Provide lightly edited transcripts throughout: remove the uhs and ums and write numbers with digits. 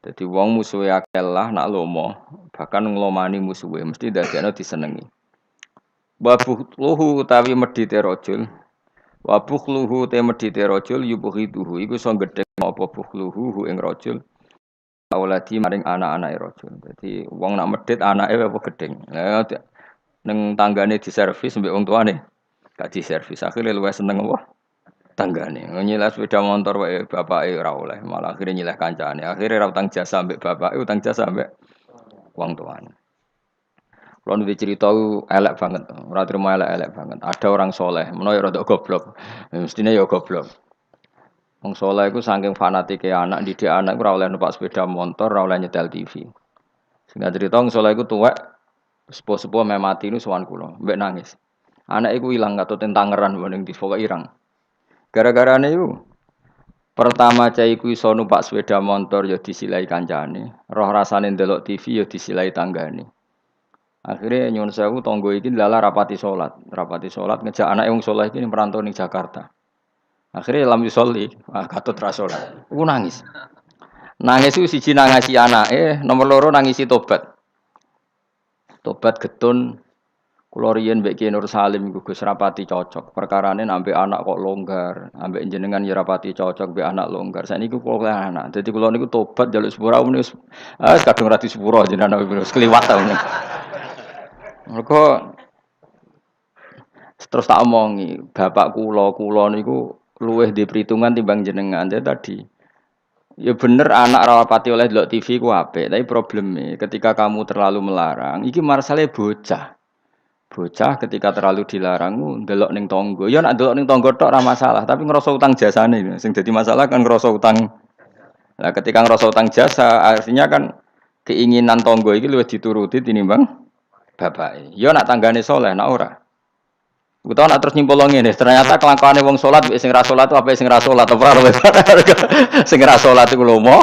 Dadi wong musuhe akeh lah nak lomo, bahkan nglomani musuhe mesti dadekno disenengi. Wa bukhluhu utawi medhite rajul. Wa bukhluhu te medhite rajul yubghiduhu iku iso gedhe apa bukhluhu hu ing rajul. Auladi maring anak-anake rajul. Dadi wong nak medhit anake apa gedeng. Ning tanggane diservis mbek wong tuane gak diservis. Akhire luwih seneng apa? Tanggane. Nyileh sepeda motor wae bapake ora oleh, malah akhire nyileh kancane. Akhire ra utang jasa mbek bapake, utang jasa mbek wong tuane. Kulo nu cerita elek banget, ora terima elek-elek banget. Ada orang soleh, menawa rada goblok. Mestine ya goblok. Wong soleh iku saking fanatike anak, didik anak ora oleh numpak sepeda motor, ora oleh nyetel TV. Singkat cerita wong soleh iku tuwek, sepuh-sepuh meh mati nu sowan kula, mbek nangis. Anak iku ilang katut tangeran ning di pokoke irang. Gara-garane iku pertama cah iku iso numpak sepeda motor ya disilai kancane, roh rasane ndelok TV ya disilai tanggane. Akhirnya nyuwun sewu tangga iki lala rapati salat ngejak anake wong saleh iki merantau ning Jakarta. Akhirnya lam yusolli, katut ra salat. Iku nangis. Nangis iku siji nangisi anake, nomor loro nangisi tobat. Tobat getun kula riyen mbek Ki Nur Salim iku Gus rapati cocok. Perkarane ambek anak kok longgar, ambek jenengan ya rapati cocok mbek anak longgar. Saniki kula anak. Dadi kula niku tobat njaluk sepura wis kadung ra disepuro jenengan wis kliwat ta. Mergo terus tak omongi, bapak kula niku luwih di perhitungan timbang jenengan. Jadi tadi ya bener anak rapati oleh delok TV ku apik, tapi probleme ketika kamu terlalu melarang, iki marsale bocah. Bocah ketika terlalu dilarang ndelok ning tangga. Ya nek ndelok ning tangga tok ora masalah, tapi ngerasa utang jasane. Sing dadi masalah kan ngerasa utang. Nah, ketika ngerasa utang jasa, artinya kan keinginan tangga iki luwih dituruti tinimbang bapak. Yo nak tanggane soleh, nak ora. Utawa nak terus nyimpul ngene, ternyata kelakuane wong salat sing ra salat apa sing ra salat ora sing ra salat iku lomo,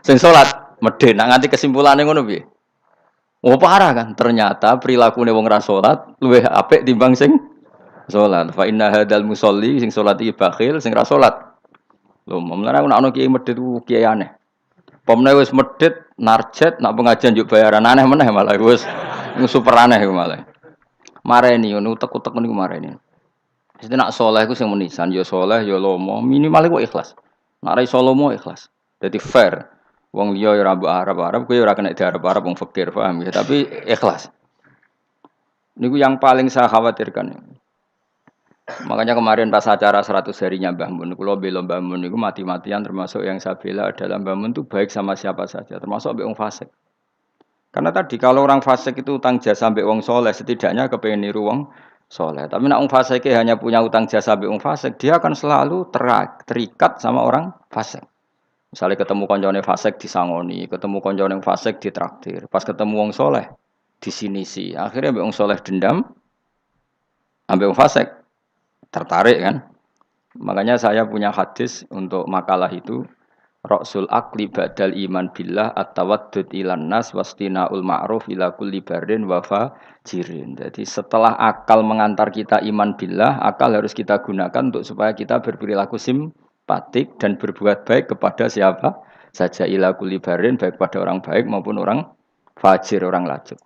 sing salat medhe. Nak nganti kesimpulane ngono piye? Oh parah kan, ternyata prilakune wong ra salat luwih apik timbang sing salat. Fa inna hadzal musolli sing salat iki bakhil, sing ra salat lomo. Mulane aku nak ono kiai medhit ku kiai aneh. Pomne wis medhit narjet nak pengajian njuk bayaran aneh meneh malah wis super aneh iku malah. Mareni ngono utek-utek niku mareni. Mesti nak saleh iku sing menisan ya saleh ya lomo, minimal iku ikhlas. Nak ra iso lomo ikhlas. Dadi fair. Wong liya ya ora mbok arep-arep kowe ora kena diarep-arep wong fakir, paham ya, tapi ikhlas. Niku yang paling saya khawatirkan. Makanya kemarin pas acara 100 harinya Mbah Mun, kula bela Mbah Mun niku mati-matian termasuk yang saya bela adalah Mbah Mun itu baik sama siapa saja, termasuk mbek wong fasik. Karena tadi kalau orang fasik itu utang jasa mbek wong soleh, setidaknya kepengen niru wong soleh. Tapi nak wong fasik hanya punya utang jasa mbek wong fasik, dia akan selalu terikat sama orang fasik. Misalnya ketemu koncone fasik disangoni, ketemu koncone fasik ditraktir, pas ketemu wong soleh disinisi. Akhirnya mbek wong soleh dendam, ambek wong fasik tertarik kan. Makanya saya punya hadis untuk makalah itu. Rasul akli badal iman billah at-tawaddud ilan nas wastinaul ma'ruf ila kulli barin wa fajirin. Jadi setelah akal mengantar kita iman billah, akal harus kita gunakan untuk supaya kita berperilaku simpatik dan berbuat baik kepada siapa saja ila kulli barin, baik pada orang baik maupun orang fajir, orang lajur.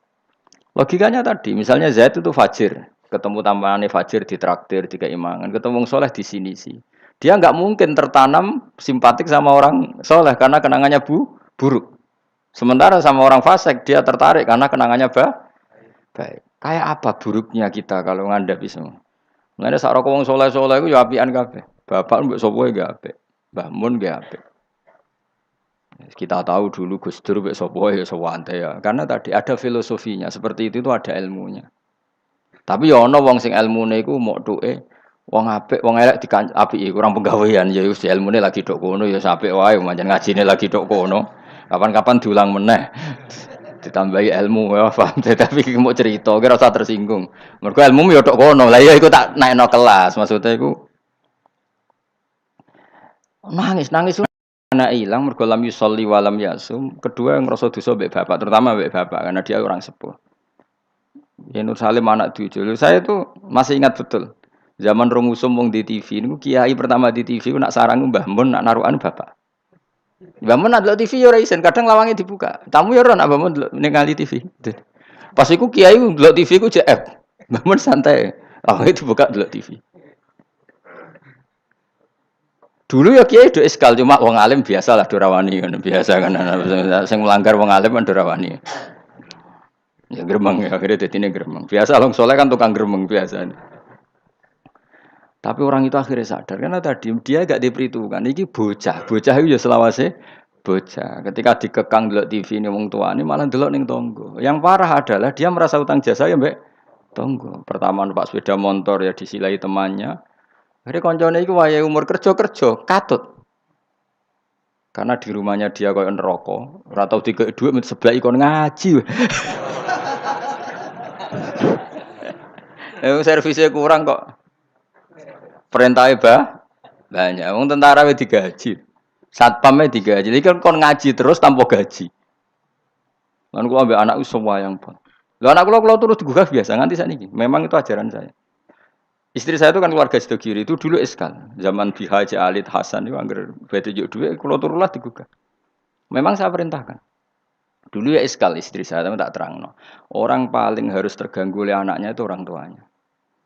Logikanya tadi, misalnya Zaid itu fajir, ketemu tambahannya fajir ditraktir, dikeimangan, ketemu soleh di sini sih. Dia nggak mungkin tertanam simpatik sama orang soleh karena kenangannya buruk. Sementara sama orang fasik dia tertarik karena kenangannya baik. Kayak apa buruknya kita kalau ngandapi semua? Mengenai sarok wong soleh itu ya apian kabeh. Bapak mbok sapa ya apik. Mbah Mun ya apik. Kita tahu dulu Gus Dur mbek sapa ya sewante ya. Karena tadi ada filosofinya, seperti itu ada ilmunya. Tapi ya ana wong sing ilmune iku mok tuke wong apik, wong elek apiki kurang penggawean ya wis ilmune lagi tok kono ya apik wae pancen ngajine lagi tok kono. Kapan-kapan diulang meneh. Ditambahi ilmu ya paham tapi mau cerita kira usah tersinggung. Mergo ilmu ya tok kono. Lah ya iku tak naikno kelas maksudnya iku nangis anak ilang mergo lam yusolli wa lam yasum. Kedua ngrasa dosa mbek bapak, terutama mbek bapak karena dia orang sepuh. Ya Nur Salim anak cucu. Saya tuh masih ingat betul. Zaman Rongusum wong di TV niku kiai pertama di TV nak sarang Mbah Mun nak narukan bapak. Bangun ndelok TV ya ora isin, kadang lawange dibuka. Tamu ya ora nak bangun ndelok ning ngali TV. Pas iku kiai ndelok TV ku JF. Bangun santai. Lawange dibuka ndelok TV. Dulu ya kiai do eskal cuma wong alim biasalah do rawani kan biasa kan sing melanggar wong alim kan do rawani. Ya gremeng ya akhirnya dadine gremeng. Biasa long soleh kan tukang gremeng biasa. Tapi orang itu akhirnya sadar karena tadi dia gak diperhitungkan. Iki bocah itu ya selawase bocah. Ketika dikekang delok TV ini wong tuane malah delok ning tonggo. Yang parah adalah dia merasa utang jasa ya mbek tonggo. Pertama numpak sepeda motor ya disilai temannya. Akhirnya koncone iku wayahe umur kerja katut. Karena di rumahnya dia koyo neraka, ora tau dikek dhuwit sebelah ikon ngaji. Servisnya kurang kok. Perintahnya banyak. Wong tentara wis digaji. Satpamnya digaji. Jadi kan kon ngaji terus tanpa gaji. Lan kula ambek anakku sembayang pun. Lah anak kula terus digugah biasa nganti sakniki. Memang itu ajaran saya. Istri saya itu kan keluarga sido kiri itu dulu eskal. Zaman Bi Haji Alid Hasan itu anggar bete juk duwe kula turulah digugah. Memang saya perintahkan. Dulu ya eskal istri saya tapi tak terangno. Orang paling harus terganggu oleh anaknya itu orang tuanya.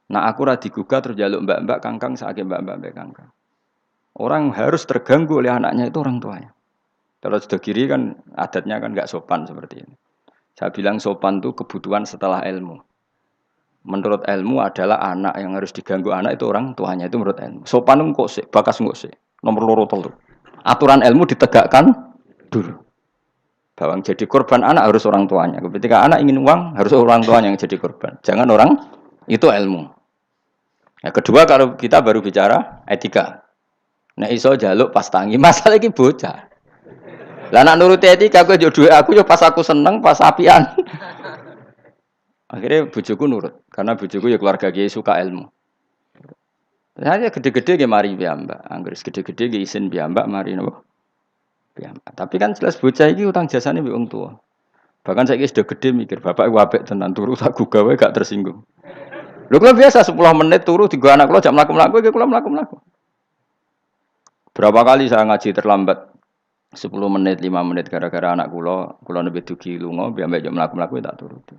Nah aku ra digugah terus jaluk mbak-mbak kangkang sakit mbak-mbak kangkang. Orang harus terganggu oleh anaknya itu orang tuanya. Kalau sudah kiri kan adatnya kan nggak sopan seperti ini. Saya bilang sopan itu kebutuhan setelah ilmu. Menurut ilmu adalah anak yang harus diganggu anak itu orang tuanya itu menurut ilmu. Sopan kok sih, bakas kok sih. Nomor loro telu. Aturan ilmu ditegakkan dulu. Bahwa yang jadi korban anak harus orang tuanya. Ketika anak ingin uang harus orang tuanya yang jadi korban. Jangan orang itu ilmu. Yang kedua kalau kita baru bicara etika. Nek iso jaluk pas tangi masalah iki bocah. Lah nek nuruti etika kowe yo duwe aku yo pas aku seneng pas apian. Akhirnya bojoku nurut karena bojoku ya keluarga kiai suka ilmu. Saya gede-gede ge mari piyambak. Anggere gede-gede ge isin piyambak mari napa? Piyambak. Tapi kan jelas bocah iki utang jasane mbek wong tua. Bahkan saiki sudah gede mikir bapak iku apik tenan turu tak gugah wae gak tersinggung. Lho kula biasa 10 menit turu digo anak kula jak mlaku-mlaku iki kula mlaku-mlaku. Berapa kali saya ngaji terlambat 10 menit, 5 menit gara-gara anak kula nembe dugi lunga biar jam mlaku-mlaku tak turuti.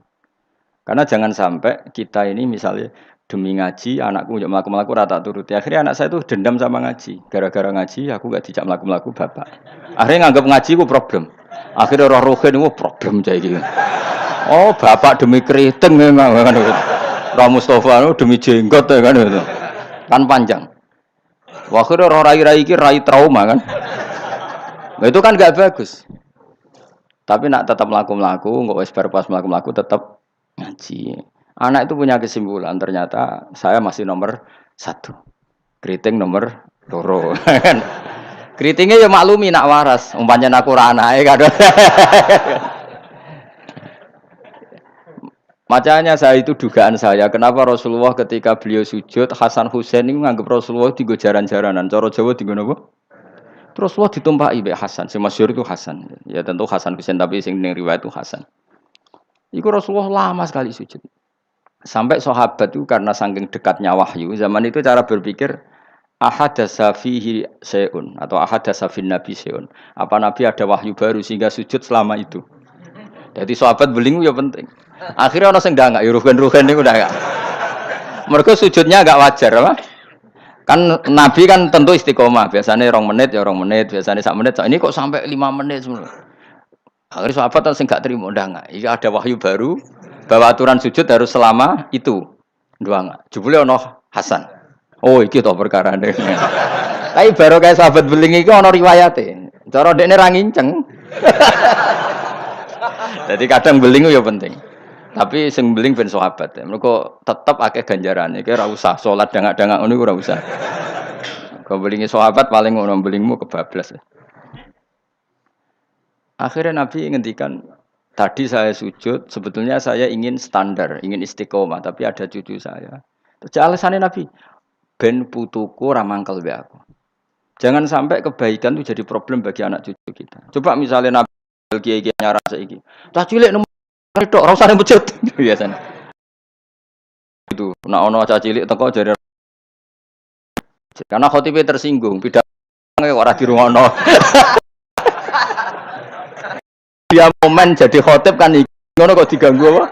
Karena jangan sampai kita ini misalnya demi ngaji anakku jam mlaku-mlaku ora tak turuti. Akhirnya anak saya itu dendam sama ngaji. Gara-gara ngaji aku gak dijak mlaku-mlaku bapak. Akhirnya nganggap ngaji ku problem. Akhirnya roh rohen itu problem cah iki. Oh, bapak demi keriting memang kan. Ra Mustofa demi jenggot ya kan itu. Kan panjang. Wah, akhirnya roh rai-rai iki rai trauma kan. Nah, itu kan enggak bagus. Tapi nak tetap mlaku-mlaku, enggak wis bar pas mlaku-mlaku tetap ngaji. Anak itu punya kesimpulan ternyata saya masih nomor 1. Keriting nomor 2 kan. Keritingnya ya maklumi nak waras, umpamanya aku ora anake kadang. Makanya saya itu dugaan saya, kenapa Rasulullah ketika beliau sujud, Hasan Husain ini menganggap Rasulullah digo jaran-jaranan. Cara Jawa digo napa? Rasulullah ditumpaki mbek Hasan, sing masyhur itu Hasan. Ya tentu Hasan Husain tapi sing ning riwayat itu Hasan. Iku Rasulullah lama sekali sujud. Sampai sahabat itu karena saking dekatnya wahyu, zaman itu cara berpikir ahadasa fihi syai'un atau ahadasa fin nabi syai'un. Apa nabi ada wahyu baru sehingga sujud selama itu. Jadi sahabat belingu ya penting. Akhirnya orang sing ndangak ya rugen-rugen niku ndangak. Mergo sujudnya agak wajar apa? Kan Nabi kan tentu istiqomah, biasanya 2 menit ya 2 menit, biasanya 1 menit. Ini kok sampai 5 menit semua. Akhirnya sahabat sing gak terima ndangak. Iki ada wahyu baru bahwa aturan sujud harus selama itu. Ndangak. Jebule ono Hasan. Oh, iki to perkarane. Tapi baru kayak sahabat beling iki ono riwayate. Cara dekne ra nginceng. Jadi kadang beling ya penting. Tapi sing beling ben sahabat. Mergo tetep akeh ganjarane. Iki ora usah salat dangak-dangak ngono ora usah. Kau belingi sahabat paling ngono belingmu kebablas. Akhirnya Nabi ngendikan, tadi saya sujud, sebetulnya saya ingin standar, ingin istiqomah, tapi ada cucu saya. Terus alasannya Nabi, ben putuku ramangkel be aku. Jangan sampai kebaikan itu jadi problem bagi anak cucu kita. Coba misalnya Nabi kiai-kiai nyara saiki. Cah cilik nomor tok ora usah masjid biasanya. Itu, nek ono cah cilik teko jare karena khotibe tersinggung, pidato ora dirungono. dia momen jadi khotib kan ngono kok diganggu apa?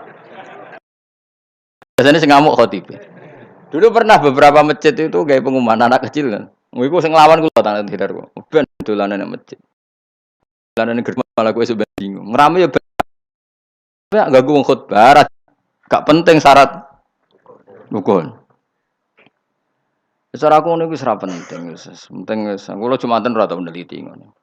Biasanya sing ngamuk khotib. Dulu pernah beberapa masjid itu kayak pengumuman anak kecil kan. Iku sing nglawan kula tangan tidar kok. Ben dolanan nang masjid. Dolanan ning gerbang malah kowe sampe bingung. Ngrame ya ben ganggu wong khotbah. Gak penting syarat rukun. Secara aku niku wis ra penting wis. Penting wis. Kula Jumatan ora tau meneliti ngono.